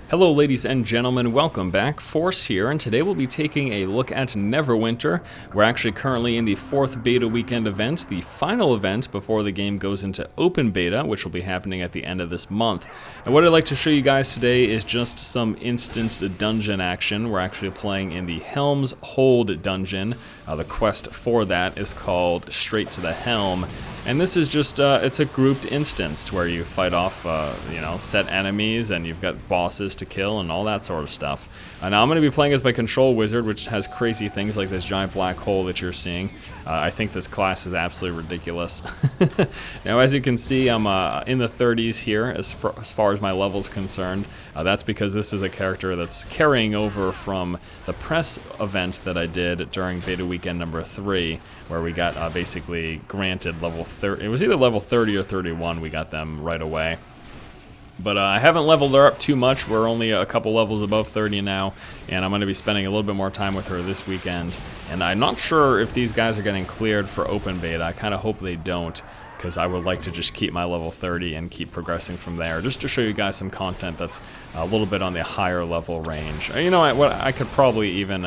Hello ladies and gentlemen, welcome back. Force here, and today we'll be taking a look at Neverwinter. We're actually currently in the 4th beta weekend event, the final event before the game goes into open beta, which will be happening at the end of this month. And what I'd like to show you guys today is just some instant dungeon action. We're actually playing in the Helm's Hold dungeon. The quest for that is called Straight to the Helm. And this is just, it's a grouped instance where you fight off, set enemies, and you've got bosses to kill and all that sort of stuff. Now I'm going to be playing as my control wizard, which has crazy things like this giant black hole that you're seeing. I think this class is absolutely ridiculous. Now as you can see, I'm in the 30s here as far as my level's concerned. That's because this is a character that's carrying over from the press event that I did during beta weekend number 3, where we got basically granted level 30. It was either level 30 or 31, we got them right away. But I haven't leveled her up too much. We're only a couple levels above 30 now, and I'm going to be spending a little bit more time with her this weekend. And I'm not sure if these guys are getting cleared for open beta. I kind of hope they don't, because I would like to just keep my level 30 and keep progressing from there, just to show you guys some content that's a little bit on the higher level range. You know what? I could probably even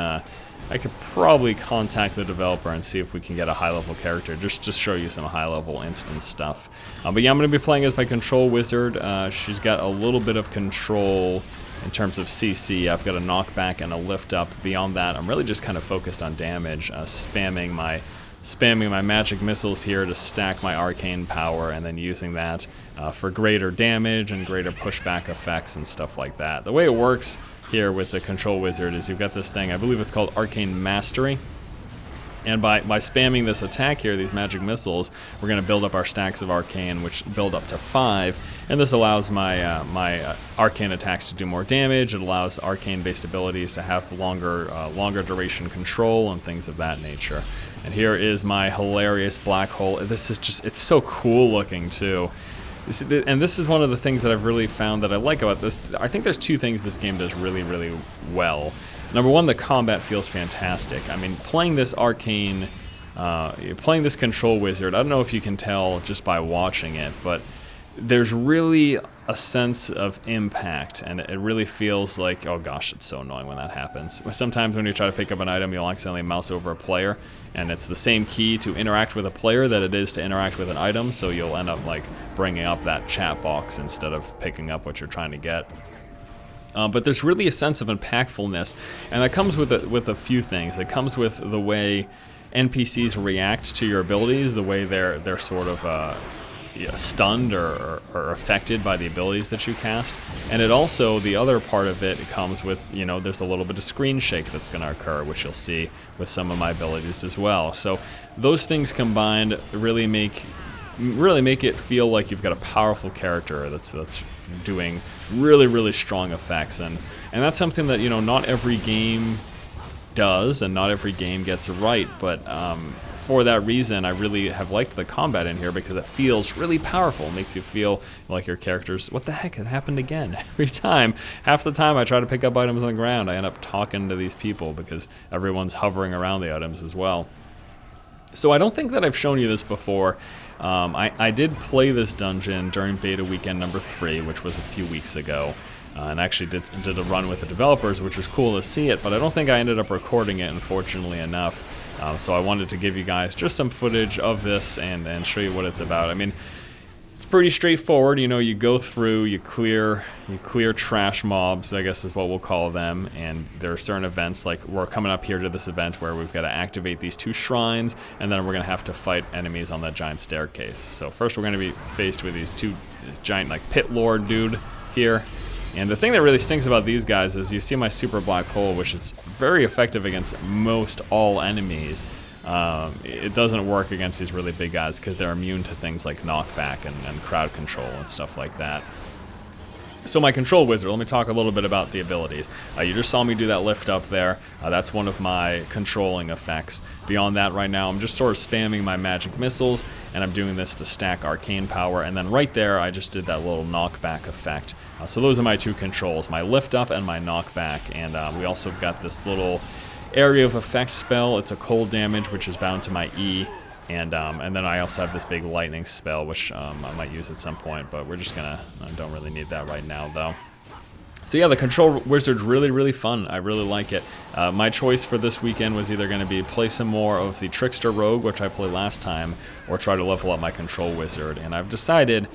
I could probably contact the developer and see if we can get a high-level character, just to show you some high-level instance stuff. But yeah, I'm going to be playing as my control wizard. She's got a little bit of control in terms of CC. I've got a knockback and a lift up. Beyond that, I'm really just kind of focused on damage, spamming my magic missiles here to stack my arcane power, and then using that for greater damage and greater pushback effects and stuff like that. The way it works here with the control wizard is you've got this thing, I believe it's called Arcane Mastery, and by spamming this attack here, these magic missiles, we're going to build up our stacks of arcane, which build up to 5, and this allows my arcane attacks to do more damage. It allows arcane based abilities to have longer duration control and things of that nature. And here is my hilarious black hole. This is just, it's so cool looking too. And this is one of the things that I've really found that I like about this. I think there's two things this game does really, really well. Number one, the combat feels fantastic. I mean, playing this control wizard, I don't know if you can tell just by watching it, but there's really a sense of impact, and it really feels like, oh gosh, it's so annoying when that happens. Sometimes when you try to pick up an item, you'll accidentally mouse over a player, and it's the same key to interact with a player that it is to interact with an item, so you'll end up like bringing up that chat box instead of picking up what you're trying to get. But there's really a sense of impactfulness, and that comes with a few things. It comes with the way NPCs react to your abilities, the way they're sort of stunned or affected by the abilities that you cast. And it also, the other part of it comes with, there's a little bit of screen shake that's going to occur, which you'll see with some of my abilities as well. So those things combined really make it feel like you've got a powerful character that's doing really, really strong effects. And that's something that, not every game does, and not every game gets right, but for that reason, I really have liked the combat in here because it feels really powerful. It makes you feel like your character's, what the heck has happened again? Every time, half the time I try to pick up items on the ground, I end up talking to these people because everyone's hovering around the items as well. So I don't think that I've shown you this before. I did play this dungeon during beta weekend number 3, which was a few weeks ago. And actually did a run with the developers, which was cool to see it, but I don't think I ended up recording it, unfortunately enough. So I wanted to give you guys just some footage of this and show you what it's about. I mean, it's pretty straightforward. You go through, you clear trash mobs, I guess is what we'll call them, and there are certain events, like we're coming up here to this event where we've got to activate these 2 shrines, and then we're going to have to fight enemies on that giant staircase. So first we're going to be faced with this giant like pit lord dude here. And the thing that really stinks about these guys is you see my super black hole, which is very effective against most all enemies. It doesn't work against these really big guys because they're immune to things like knockback and crowd control and stuff like that. So my control wizard, let me talk a little bit about the abilities. You just saw me do that lift up there. That's one of my controlling effects. Beyond that, right now, I'm just sort of spamming my magic missiles, and I'm doing this to stack arcane power. And then right there, I just did that little knockback effect. So those are my 2 controls, my lift up and my knockback. And we also got this little area of effect spell. It's a cold damage, which is bound to my E. And then I also have this big lightning spell, which I might use at some point, but we're just gonna, I don't really need that right now though. So yeah, the Control Wizard's really, really fun. I really like it. My choice for this weekend was either going to be play some more of the Trickster Rogue, which I played last time, or try to level up my Control Wizard. And I've decided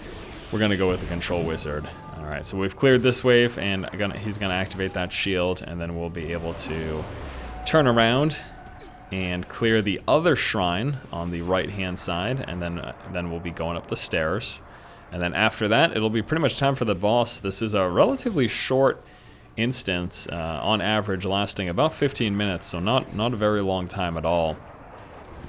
we're going to go with the Control Wizard. Alright, so we've cleared this wave, and he's going to activate that shield, and then we'll be able to turn around and clear the other shrine on the right-hand side, and then we'll be going up the stairs. And then after that, it'll be pretty much time for the boss. This is a relatively short instance, on average lasting about 15 minutes, so not a very long time at all.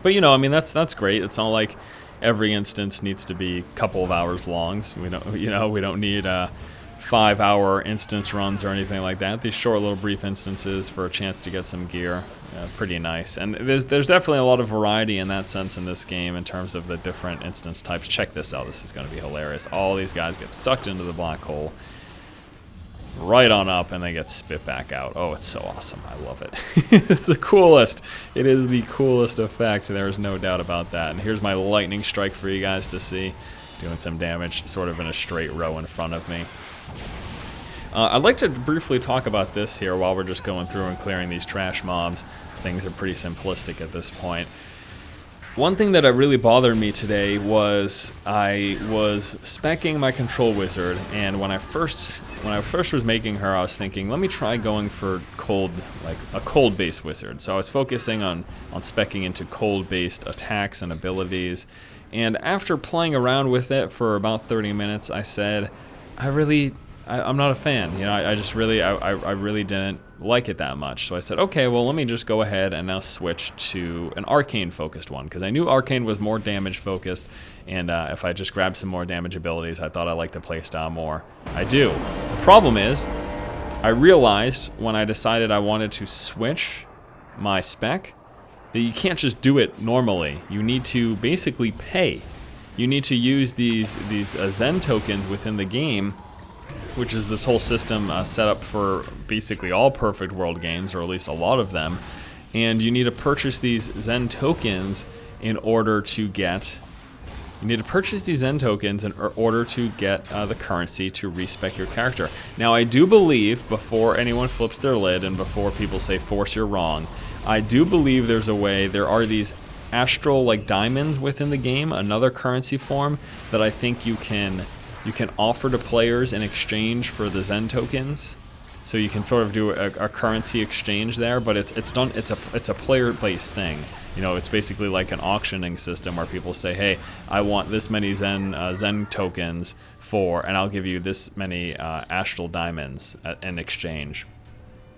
But you know, I mean, that's great. It's not like every instance needs to be a couple of hours long. So we don't need 5-hour instance runs or anything like that. These short little brief instances for a chance to get some gear, pretty nice. And there's definitely a lot of variety in that sense in this game in terms of the different instance types. Check this out. This is going to be hilarious. All these guys get sucked into the black hole right on up, and they get spit back out. Oh, it's so awesome. I love it. It's the coolest. It is the coolest effect. There is no doubt about that. And here's my lightning strike for you guys to see, doing some damage sort of in a straight row in front of me. I'd like to briefly talk about this here while we're just going through and clearing these trash mobs. Things are pretty simplistic at this point. One thing that really bothered me today was I was speccing my Control Wizard, and when I first was making her, I was thinking, let me try going for cold, like a cold-based wizard. So I was focusing on speccing into cold-based attacks and abilities. And after playing around with it for about 30 minutes, I said, I'm not a fan. You know, I really didn't like it that much. So I said, okay, well, let me just go ahead and now switch to an arcane-focused one, because I knew arcane was more damage-focused, and if I just grabbed some more damage abilities, I thought I liked the playstyle more. I do. The problem is, I realized when I decided I wanted to switch my spec that you can't just do it normally. You need to basically pay. You need to use these Zen tokens within the game, which is this whole system set up for basically all Perfect World games, or at least a lot of them. And you need to purchase these Zen tokens in order to get... the currency to respec your character. Now, I do believe, before anyone flips their lid and before people say, Force, you're wrong, I do believe there's a way. There are these astral, like, diamonds within the game, another currency form that I think you can offer to players in exchange for the Zen tokens. So you can sort of do a currency exchange there, but it's a player-based thing. You know, it's basically like an auctioning system where people say, hey, I want this many Zen tokens and I'll give you this many astral diamonds in exchange.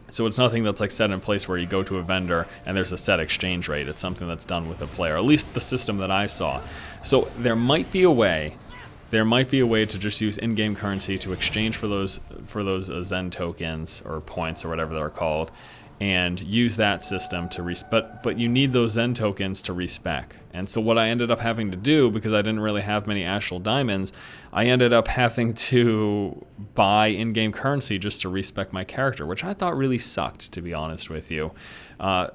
So it's nothing that's like set in place where you go to a vendor and there's a set exchange rate. It's something that's done with a player, at least the system that I saw. So there might be a way to just use in-game currency to exchange for those Zen tokens or points or whatever they're called, and use that system to but you need those Zen tokens to respec. And so what I ended up having to do, because I didn't really have many astral diamonds, I ended up having to buy in-game currency just to respec my character, which I thought really sucked, to be honest with you.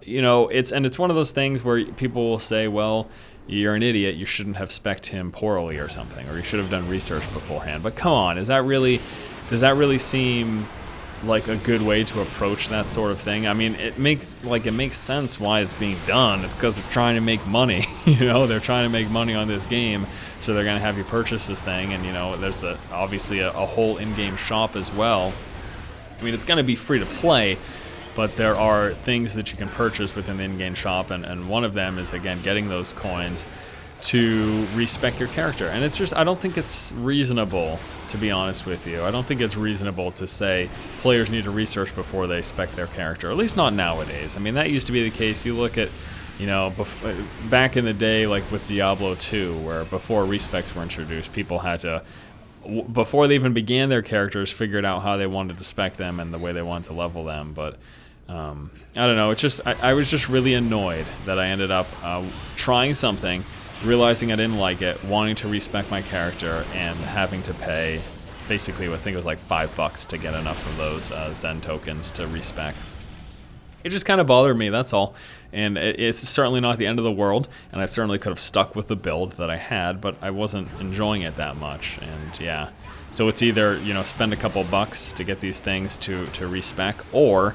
You know, it's one of those things where people will say, well, you're an idiot, you shouldn't have specced him poorly or something, or you should have done research beforehand. But come on, does that really seem like a good way to approach that sort of thing? I mean, it makes sense why it's being done. It's because they're trying to make money. You know, they're trying to make money on this game, so they're going to have you purchase this thing. And you know, there's obviously a whole in-game shop as well. I mean, it's going to be free to play, but there are things that you can purchase within the in-game shop, and one of them is, again, getting those coins to respec your character. And it's just, I don't think it's reasonable, to be honest with you. I don't think it's reasonable to say players need to research before they spec their character, at least not nowadays. I mean, that used to be the case. You look at, you know, back in the day, like with Diablo 2, where before respecs were introduced, people had to, before they even began their characters, figured out how they wanted to spec them and the way they wanted to level them. But I don't know, it's just, I was just really annoyed that I ended up trying something, realizing I didn't like it, wanting to respec my character, and having to pay basically, I think it was like $5 to get enough of those Zen tokens to respec. It just kind of bothered me, that's all. And it's certainly not the end of the world, and I certainly could have stuck with the build that I had, but I wasn't enjoying it that much, and yeah. So it's either, you know, spend a couple bucks to get these things to respec, or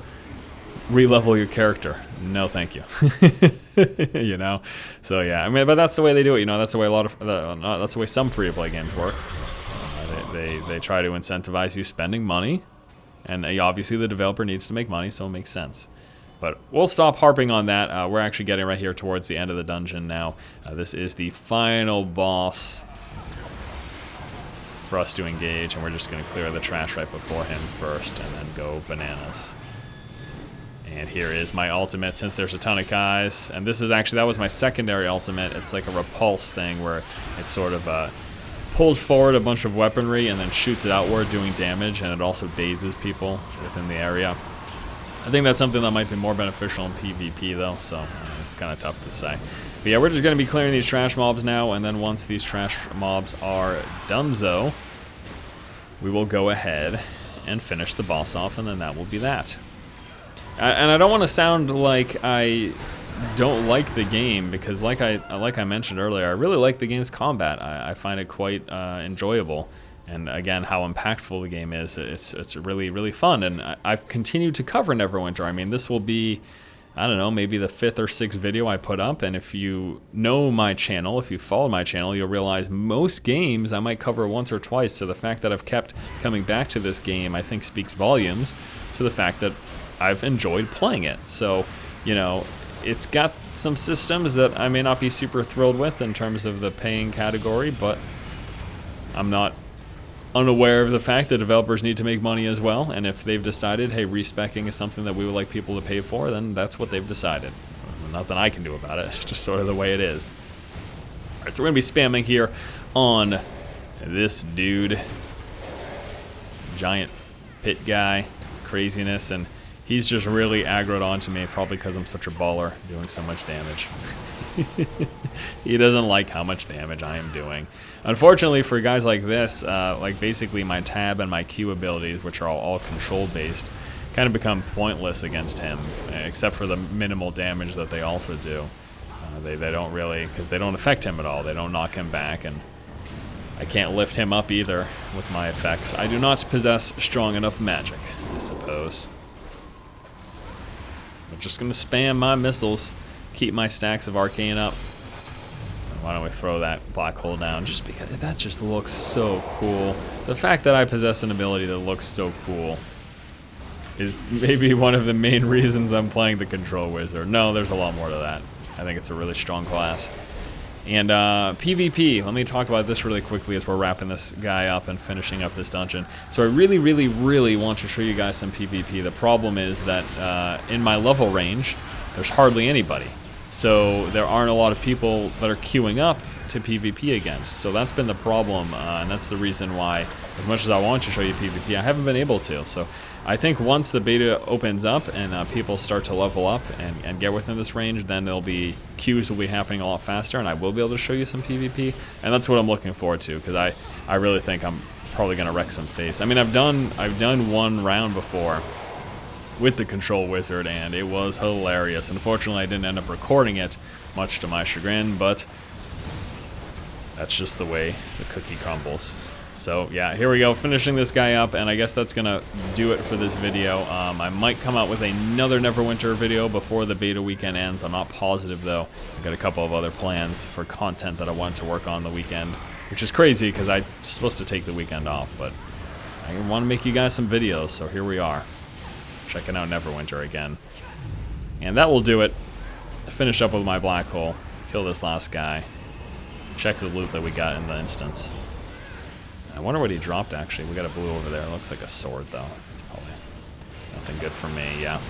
re-level your character. No, thank you. You know? So yeah, I mean, but that's the way they do it, you know, that's the way that's the way some free-to-play games work. They try to incentivize you spending money, and obviously the developer needs to make money, so it makes sense. But we'll stop harping on that. We're actually getting right here towards the end of the dungeon now. This is the final boss for us to engage, and we're just going to clear the trash right before him first and then go bananas. And here is my ultimate, since there's a ton of guys. And this is actually, that was my secondary ultimate. It's like a repulse thing where it sort of pulls forward a bunch of weaponry and then shoots it outward, doing damage, and it also dazes people within the area. I think that's something that might be more beneficial in PvP though, so it's kind of tough to say. But yeah, we're just going to be clearing these trash mobs now, and then once these trash mobs are donezo, we will go ahead and finish the boss off, and then that will be that. And I don't want to sound like I don't like the game, because like I mentioned earlier, I really like the game's combat. I find it quite enjoyable. And again, how impactful the game is, it's really, really fun. And I've continued to cover Neverwinter. I mean, this will be, I don't know, maybe the 5th or 6th video I put up. And if you know my channel, if you follow my channel, you'll realize most games I might cover once or twice. So the fact that I've kept coming back to this game, I think speaks volumes to the fact that I've enjoyed playing it. So, you know, it's got some systems that I may not be super thrilled with in terms of the paying category, but I'm not unaware of the fact that developers need to make money as well, and if they've decided, hey, respecing is something that we would like people to pay for, then that's what they've decided. Nothing I can do about it, it's just sort of the way it is. Alright, so we're going to be spamming here on this dude. Giant pit guy, craziness, and he's just really aggroed onto me, probably because I'm such a baller, doing so much damage. He doesn't like how much damage I am doing. Unfortunately for guys like this, like basically my tab and my Q abilities, which are all control based, kind of become pointless against him, except for the minimal damage that they also do. They don't really, because they don't affect him at all. They don't knock him back, and I can't lift him up either with my effects. I do not possess strong enough magic, I suppose. I'm just going to spam my missiles, keep my stacks of arcane up. Why don't we throw that black hole down, just because that just looks so cool. The fact that I possess an ability that looks so cool is maybe one of the main reasons I'm playing the Control Wizard. No, there's a lot more to that. I think it's a really strong class. And PvP, let me talk about this really quickly as we're wrapping this guy up and finishing up this dungeon. So I really, really, really want to show you guys some PvP. The problem is that in my level range, there's hardly anybody. So there aren't a lot of people that are queuing up to PvP against. So that's been the problem, and that's the reason why, as much as I want to show you PvP, I haven't been able to. So I think once the beta opens up and people start to level up and get within this range, then there'll be queues will be happening a lot faster, and I will be able to show you some PvP. And that's what I'm looking forward to, because I really think I'm probably going to wreck some face. I mean, I've done one round before with the Control Wizard, and it was hilarious. Unfortunately, I didn't end up recording it, much to my chagrin, but that's just the way the cookie crumbles. So yeah, here we go, finishing this guy up, and I guess that's gonna do it for this video. I might come out with another Neverwinter video before the beta weekend ends. I'm not positive though. I've got a couple of other plans for content that I want to work on the weekend, which is crazy because I'm supposed to take the weekend off, but I want to make you guys some videos, so here we are. Checking out Neverwinter again. And that will do it. Finish up with my black hole. Kill this last guy. Check the loot that we got in the instance. I wonder what he dropped, actually. We got a blue over there. It looks like a sword, though. Probably nothing good for me, yeah.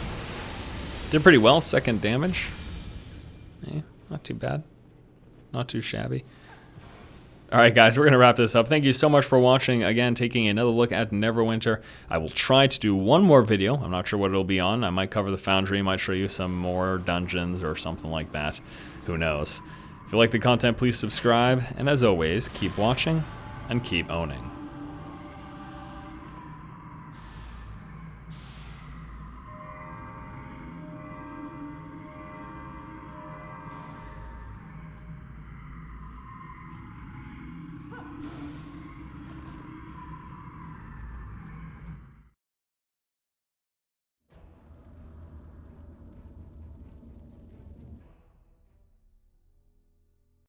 Did pretty well. 2nd damage. Yeah, not too bad. Not too shabby. Alright guys, we're going to wrap this up. Thank you so much for watching. Again, taking another look at Neverwinter. I will try to do one more video. I'm not sure what it'll be on. I might cover the Foundry, might show you some more dungeons or something like that. Who knows. If you like the content, please subscribe. And as always, keep watching and keep owning.